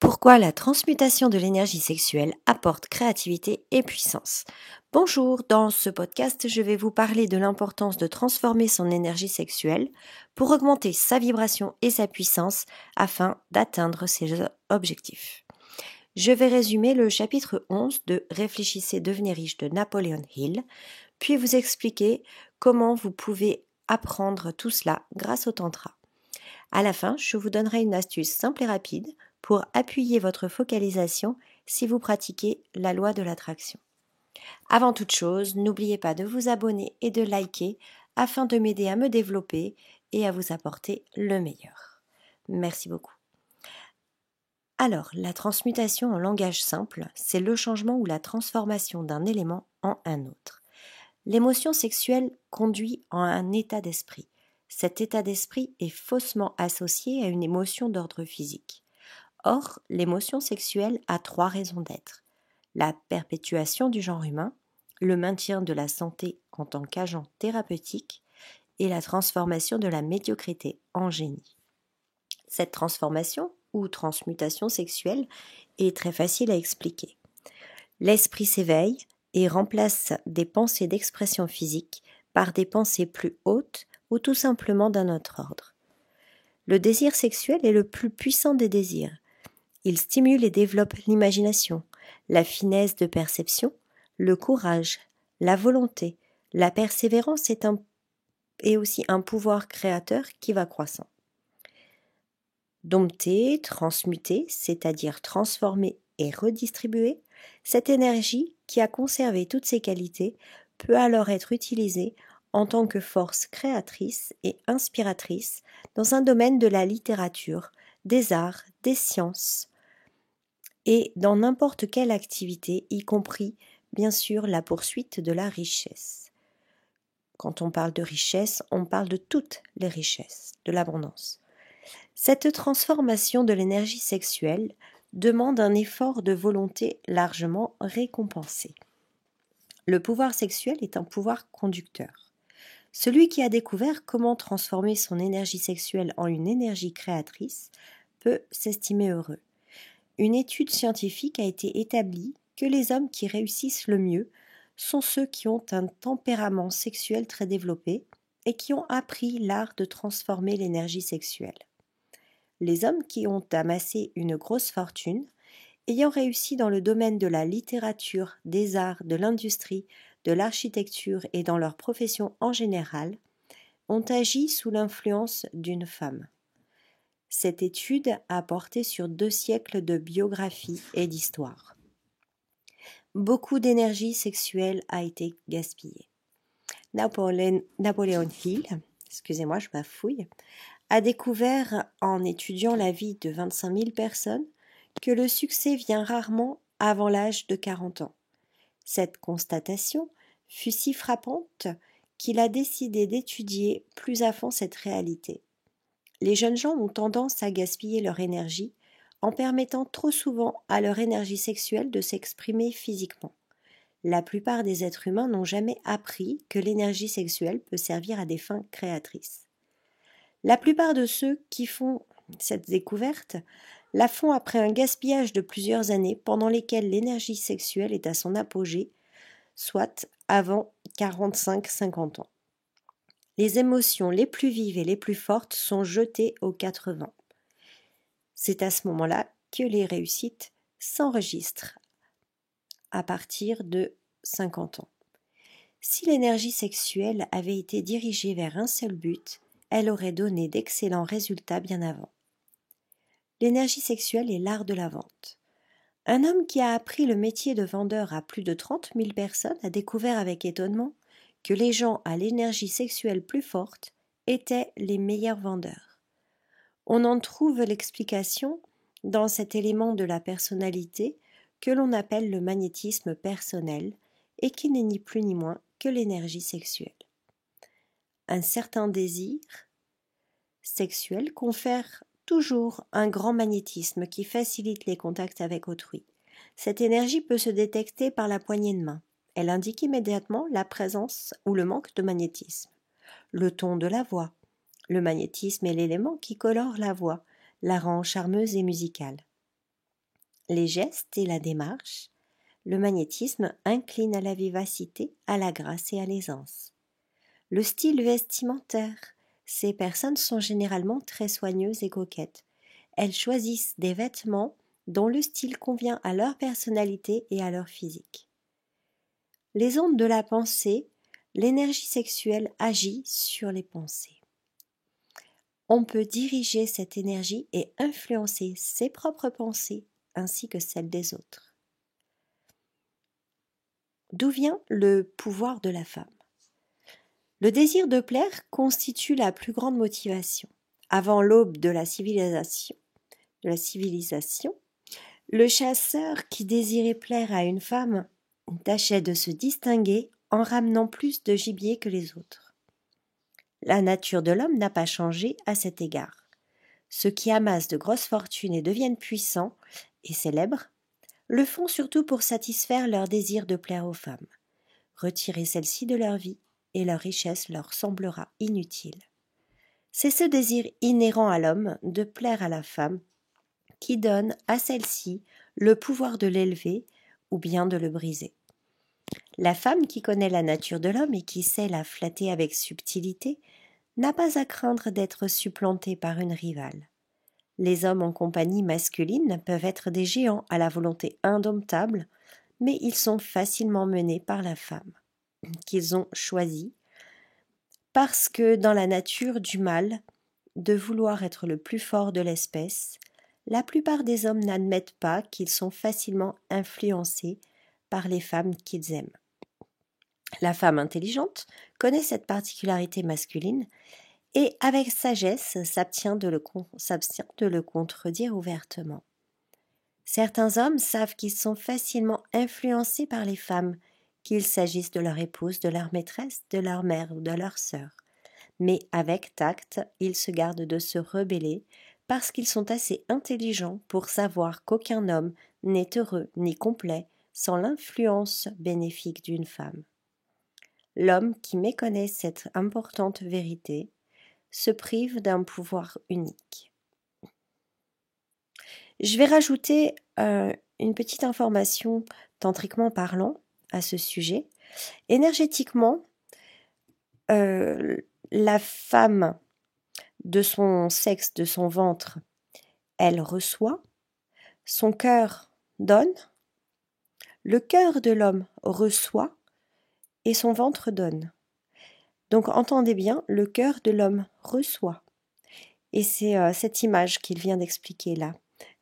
Pourquoi la transmutation de l'énergie sexuelle apporte créativité et puissance? Bonjour, dans ce podcast, je vais vous parler de l'importance de transformer son énergie sexuelle pour augmenter sa vibration et sa puissance afin d'atteindre ses objectifs. Je vais résumer le chapitre 11 de Réfléchissez, devenez riche de Napoleon Hill, puis vous expliquer comment vous pouvez apprendre tout cela grâce au tantra. À la fin, je vous donnerai une astuce simple et rapide pour appuyer votre focalisation si vous pratiquez la loi de l'attraction. Avant toute chose, n'oubliez pas de vous abonner et de liker afin de m'aider à me développer et à vous apporter le meilleur. Merci beaucoup. Alors, la transmutation en langage simple, c'est le changement ou la transformation d'un élément en un autre. L'émotion sexuelle conduit en un état d'esprit. Cet état d'esprit est faussement associé à une émotion d'ordre physique. Or, l'émotion sexuelle a trois raisons d'être. La perpétuation du genre humain, le maintien de la santé en tant qu'agent thérapeutique et la transformation de la médiocrité en génie. Cette transformation ou transmutation sexuelle est très facile à expliquer. L'esprit s'éveille et remplace des pensées d'expression physique par des pensées plus hautes ou tout simplement d'un autre ordre. Le désir sexuel est le plus puissant des désirs. Il stimule et développe l'imagination, la finesse de perception, le courage, la volonté, la persévérance et aussi un pouvoir créateur qui va croissant. Dompter, transmuter, c'est-à-dire transformer et redistribuer, cette énergie qui a conservé toutes ses qualités peut alors être utilisée en tant que force créatrice et inspiratrice dans un domaine de la littérature, des arts, des sciences et dans n'importe quelle activité, y compris bien sûr la poursuite de la richesse. Quand on parle de richesse, on parle de toutes les richesses, de l'abondance. Cette transformation de l'énergie sexuelle demande un effort de volonté largement récompensé. Le pouvoir sexuel est un pouvoir conducteur. Celui qui a découvert comment transformer son énergie sexuelle en une énergie créatrice peut s'estimer heureux. Une étude scientifique a été établie que les hommes qui réussissent le mieux sont ceux qui ont un tempérament sexuel très développé et qui ont appris l'art de transformer l'énergie sexuelle. Les hommes qui ont amassé une grosse fortune, ayant réussi dans le domaine de la littérature, des arts, de l'industrie, de l'architecture et dans leur profession en général, ont agi sous l'influence d'une femme. Cette étude a porté sur 2 siècles de biographie et d'histoire. Beaucoup d'énergie sexuelle a été gaspillée. Napoleon Hill, excusez-moi, je bafouille, a découvert, en étudiant la vie de 25 000 personnes, que le succès vient rarement avant l'âge de 40 ans. Cette constatation fut si frappante qu'il a décidé d'étudier plus à fond cette réalité. Les jeunes gens ont tendance à gaspiller leur énergie en permettant trop souvent à leur énergie sexuelle de s'exprimer physiquement. La plupart des êtres humains n'ont jamais appris que l'énergie sexuelle peut servir à des fins créatrices. La plupart de ceux qui font cette découverte la font après un gaspillage de plusieurs années pendant lesquelles l'énergie sexuelle est à son apogée, soit avant 45-50 ans. Les émotions les plus vives et les plus fortes sont jetées aux 80. C'est à ce moment-là que les réussites s'enregistrent à partir de 50 ans. Si l'énergie sexuelle avait été dirigée vers un seul but, elle aurait donné d'excellents résultats bien avant. L'énergie sexuelle est l'art de la vente. Un homme qui a appris le métier de vendeur à plus de 30 000 personnes a découvert avec étonnement que les gens à l'énergie sexuelle plus forte étaient les meilleurs vendeurs. On en trouve l'explication dans cet élément de la personnalité que l'on appelle le magnétisme personnel et qui n'est ni plus ni moins que l'énergie sexuelle. Un certain désir sexuel confère toujours un grand magnétisme qui facilite les contacts avec autrui. Cette énergie peut se détecter par la poignée de main. Elle indique immédiatement la présence ou le manque de magnétisme. Le ton de la voix. Le magnétisme est l'élément qui colore la voix, la rend charmeuse et musicale. les gestes et la démarche, le magnétisme incline à la vivacité, à la grâce et à l'aisance. Le style vestimentaire, ces personnes sont généralement très soigneuses et coquettes. Elles choisissent des vêtements dont le style convient à leur personnalité et à leur physique. Les ondes de la pensée, l'énergie sexuelle agit sur les pensées. On peut diriger cette énergie et influencer ses propres pensées ainsi que celles des autres. D'où vient le pouvoir de la femme ? Le désir de plaire constitue la plus grande motivation. Avant l'aube de la civilisation, le chasseur qui désirait plaire à une femme tâchait de se distinguer en ramenant plus de gibier que les autres. La nature de l'homme n'a pas changé à cet égard. Ceux qui amassent de grosses fortunes et deviennent puissants et célèbres le font surtout pour satisfaire leur désir de plaire aux femmes. Retirer celles-ci de leur vie et leur richesse leur semblera inutile. C'est ce désir inhérent à l'homme de plaire à la femme qui donne à celle-ci le pouvoir de l'élever ou bien de le briser. La femme qui connaît la nature de l'homme et qui sait la flatter avec subtilité n'a pas à craindre d'être supplantée par une rivale. Les hommes en compagnie masculine peuvent être des géants à la volonté indomptable, mais ils sont facilement menés par la femme, qu'ils ont choisie, parce que dans la nature du mâle, de vouloir être le plus fort de l'espèce, la plupart des hommes n'admettent pas qu'ils sont facilement influencés par les femmes qu'ils aiment. La femme intelligente connaît cette particularité masculine et avec sagesse s'abstient de le contredire ouvertement. Certains hommes savent qu'ils sont facilement influencés par les femmes, qu'il s'agisse de leur épouse, de leur maîtresse, de leur mère ou de leur sœur. Mais avec tact, ils se gardent de se rebeller parce qu'ils sont assez intelligents pour savoir qu'aucun homme n'est heureux ni complet sans l'influence bénéfique d'une femme. L'homme qui méconnaît cette importante vérité se prive d'un pouvoir unique. Je vais rajouter une petite information tantriquement parlant à ce sujet. Énergétiquement, la femme de son sexe, de son ventre, elle reçoit, son cœur donne, le cœur de l'homme reçoit et son ventre donne. Donc entendez bien, le cœur de l'homme reçoit. Et c'est cette image qu'il vient d'expliquer là,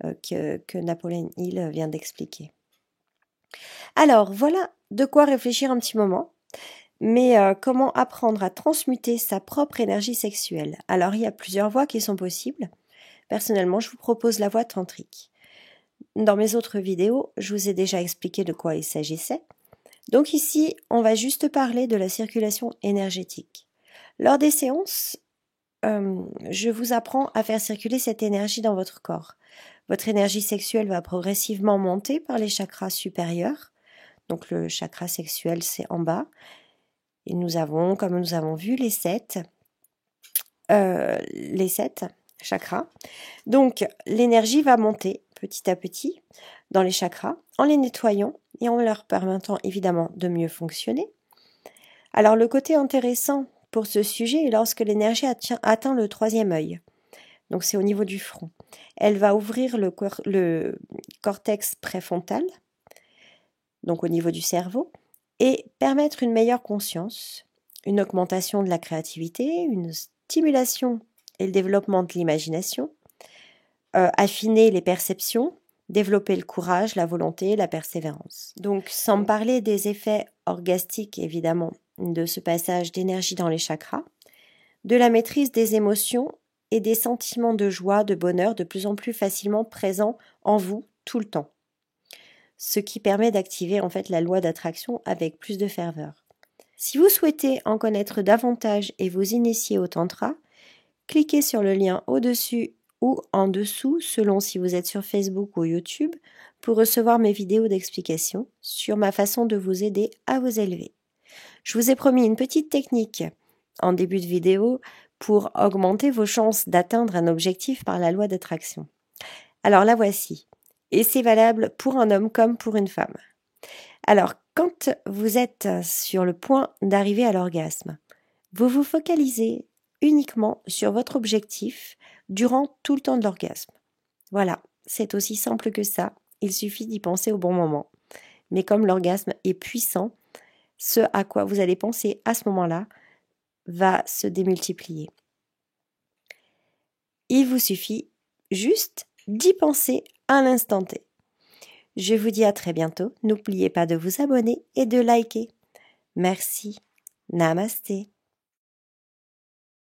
que Napoléon Hill vient d'expliquer. Alors voilà de quoi réfléchir un petit moment. Mais comment apprendre à transmuter sa propre énergie sexuelle ? Alors il y a plusieurs voies qui sont possibles. Personnellement, je vous propose la voie tantrique. Dans mes autres vidéos, je vous ai déjà expliqué de quoi il s'agissait. Donc ici, on va juste parler de la circulation énergétique. Lors des séances, je vous apprends à faire circuler cette énergie dans votre corps. Votre énergie sexuelle va progressivement monter par les chakras supérieurs. Donc le chakra sexuel, c'est en bas. Et nous avons, comme nous avons vu, les sept chakras. Donc l'énergie va monter petit à petit dans les chakras en les nettoyant et en leur permettant évidemment de mieux fonctionner. Alors le côté intéressant pour ce sujet est lorsque l'énergie atteint le troisième œil. Donc c'est au niveau du front. Elle va ouvrir le cortex préfrontal, donc au niveau du cerveau, et permettre une meilleure conscience, une augmentation de la créativité, une stimulation et le développement de l'imagination, affiner les perceptions, développer le courage, la volonté, la persévérance. Donc sans parler des effets orgastiques évidemment de ce passage d'énergie dans les chakras, de la maîtrise des émotions et des sentiments de joie, de bonheur de plus en plus facilement présents en vous tout le temps. Ce qui permet d'activer en fait la loi d'attraction avec plus de ferveur. Si vous souhaitez en connaître davantage et vous initier au tantra, cliquez sur le lien au-dessus ou en dessous selon si vous êtes sur Facebook ou YouTube pour recevoir mes vidéos d'explication sur ma façon de vous aider à vous élever. Je vous ai promis une petite technique en début de vidéo pour augmenter vos chances d'atteindre un objectif par la loi d'attraction. Alors la voici. Et c'est valable pour un homme comme pour une femme. Alors, quand vous êtes sur le point d'arriver à l'orgasme, vous vous focalisez uniquement sur votre objectif durant tout le temps de l'orgasme. Voilà, c'est aussi simple que ça, il suffit d'y penser au bon moment. Mais comme l'orgasme est puissant, ce à quoi vous allez penser à ce moment-là va se démultiplier. Il vous suffit juste d'y penser à l'instant T. Je vous dis à très bientôt. N'oubliez pas de vous abonner et de liker. Merci. Namasté.